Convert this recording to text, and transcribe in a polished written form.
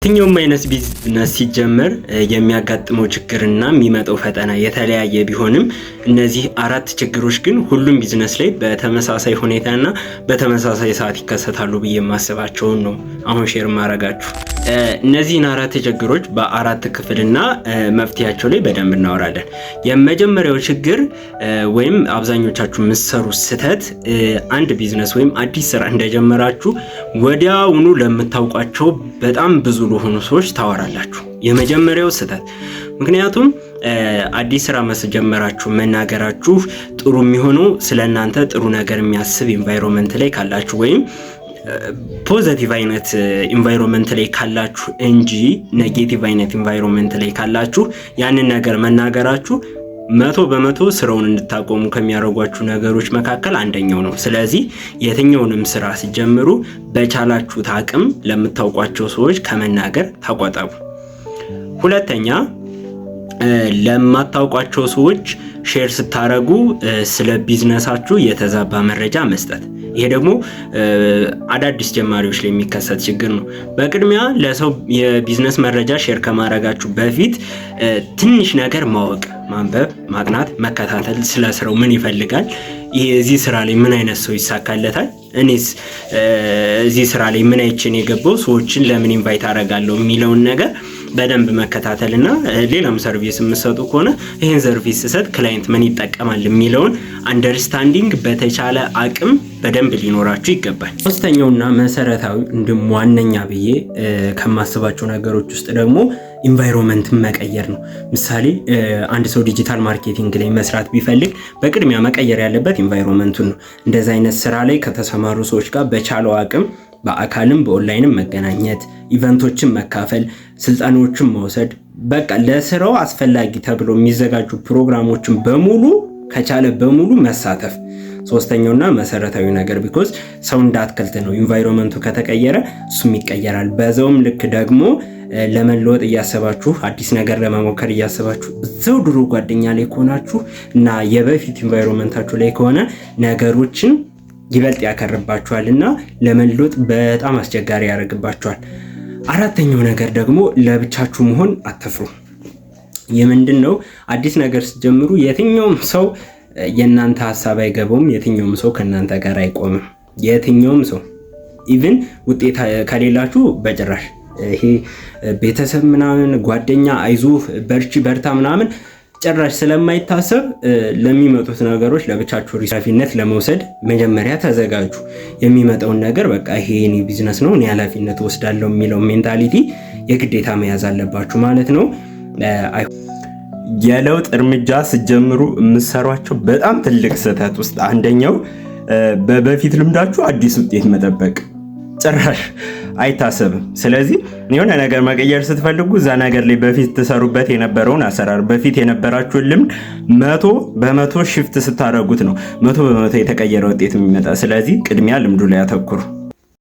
የትኛውም አይነት ቢዝነስ ሲጀመር የሚያጋጥመው ችግርና የሚመጣው ፈተና የተለያየ ቢሆንም እነዚህ 4 ችግሮች ግን ሁሉም ቢዝነስ ላይ በተመሳሳይ ሁኔታና በተመሳሳይ ሰዓት ይከሰታሉ ብዬ የማስባቸውን ነው አሁን ሼር ማረጋችሁ። እነዚህን 4 ችግሮች በ4 ክፍልና መፍትሄያቸው ላይ በደንብ እናወራለን። የመጀመሪያው ችግር ወይም አብዛኞቻችሁ የምትሰሩ ስህተት አንድ ቢዝነስ ወይም አዲስ ስራ እንደጀመራችሁ ወዲያውኑ ለምታውቋቸው በጣም ብዙ ለሆኑ ሰዎች ታወራላችሁ። የመጀመሪያው ስህተት ምክንያቱም አዲስ ስራ መስጀመራችሁ መናገራችሁ ጥሩ የሚሆነው ስለናንተ ጥሩ ነገር የሚያስብ ኢንቫይሮንመንት ላይ ካላችሁ ወይም ፖዚቲቭ አይነት ኢንቫይሮንመንት ላይ ካላችሁ እንጂ ኔጌቲቭ አይነት ኢንቫይሮንመንት ላይ ካላችሁ ያንን ነገር መናገራችሁ 100% ስራውን እንድታቆሙ ከሚያደርጓችሁ ነገሮች መካከል አንደኛው ነው። ስለዚህ የትኛውንም ስራ ሲጀምሩ በቻላችሁት አቅም ለምታውቋቸው ሰዎች ከመናገር ተቆጠቡ። ሁለተኛ ለማታውቋቸው ሰዎች ሼር ስታረጉ ስለ ቢዝነሳችሁ የተዛባ መረጃ መስጠት። ይሄ ደግሞ አዳዲስ ጀማሪዎች ላይ የሚከሰት ችግር ነው። በቅድሚያ ለሰው የቢዝነስ መረጃ ሼር ከማድረጋችሁ በፊት ትንሽ ነገር ማወቅ፣ ማንበብ፣ ማጥናት፣ መከታተል፣ ስለ ስራው ምን ይፈልጋል፣ እዚህ ስራ ላይ ምን አይነት ሰው ይሳካለታል፣ እኔስ እዚህ ስራ ላይ ምን አይቼን የገባው ሰዎችን ለምን ኢንቫይት አደርጋለሁ የሚለውን ነገር በደንብ መከታተልና ሌላም ሰርቪስ የምትሰጡ ከሆነ ይሄን ሰርቪስ ሰጥ ክላይንት ምን ይጠቀማል የሚለውን አንደርስታንዲንግ በተቻለ አቅም በደንብ ሊኖራችሁ ይገባል። ሶስተኛውና መሰረታዊ እንዲሁም ዋነኛ ብዬ ከማስባቸው ነገሮች ውስጥ ደግሞ ኢንቫይሮንመንትን መቀየር ነው። ምሳሌ አንድ ሰው ዲጂታል ማርኬቲንግ ላይ መስራት ቢፈልግ በቅድሚያ መቀየር ያለበት ኢንቫይሮንመንቱን ነው። እንደዚህ አይነት ስራ ላይ ከተሰማሩ ሰዎች ጋር በቻለው አቅም በአካልም በኦንላይንም መገናኘት፣ ኢቨንቶችን መካፈል፣ ስልጠናዎችን መውሰድ፣ በቃ ለስራው አስፈላጊ ተብሎ የሚዘጋጁ ፕሮግራሞችን በሙሉ ከቻለ በሙሉ መሳተፍ። ሶስተኛውና መሰረታዊ ነገር ቢኮዝ ሰው እንዳትከልት ነው። ኢንቫይሮንመንቱ ከተቀየረ እሱም ይቀየራል። በዛውም ልክ ደግሞ ለመለወጥ እያሰባችሁ አዲስ ነገር ለመሞከር እያሰባችሁ እዛው ድሮ ጓደኛ ላይ ከሆናችሁ እና የበፊት ኢንቫይሮንመንታችሁ ላይ ከሆነ ነገሮችን ይበልጥ ያከርባችኋል እና ለመለወጥ በጣም አስቸጋሪ ያደርግባችኋል። አራተኛው ነገር ደግሞ ለብቻችሁ መሆን አትፍሩ። የምንድን ነው? አዲስ ነገር ስትጀምሩ የትኛውም ሰው የእናንተ ሀሳብ አይገባውም። የትኛውም ሰው ከእናንተ ጋር አይቆምም። የትኛውም ሰው ኢቭን ውጤት ከሌላችሁ በጭራሽ ይሄ ቤተሰብ ምናምን ጓደኛ አይዞህ በርቺ በርታ ምናምን ጭራሽ ስለማይታሰብ ለሚመጡት ነገሮች ለብቻችሁ ኃላፊነት ለመውሰድ መጀመሪያ ተዘጋጁ። የሚመጣውን ነገር በቃ ይሄ የኔ ቢዝነስ ነው እኔ ኃላፊነት ወስዳለሁ የሚለው ሜንታሊቲ የግዴታ መያዝ አለባችሁ ማለት ነው። የለውጥ እርምጃ ስትጀምሩ የምትሰሯቸው በጣም ትልቅ ስህተት ውስጥ አንደኛው በፊት ልምዳችሁ አዲስ ውጤት መጠበቅ ጭራሽ አይታሰብም። ስለዚህ የሆነ ነገር መቀየር ስትፈልጉ እዛ ነገር ላይ በፊት ተሰሩበት የነበረውን አሰራር በፊት የነበራችሁን ልምድ 100% ሽፍት ስታደርጉት ነው 100% የተቀየረ ውጤት የሚመጣ። ስለዚህ ቅድሚያ ልምዱ ላይ አተኩሩ።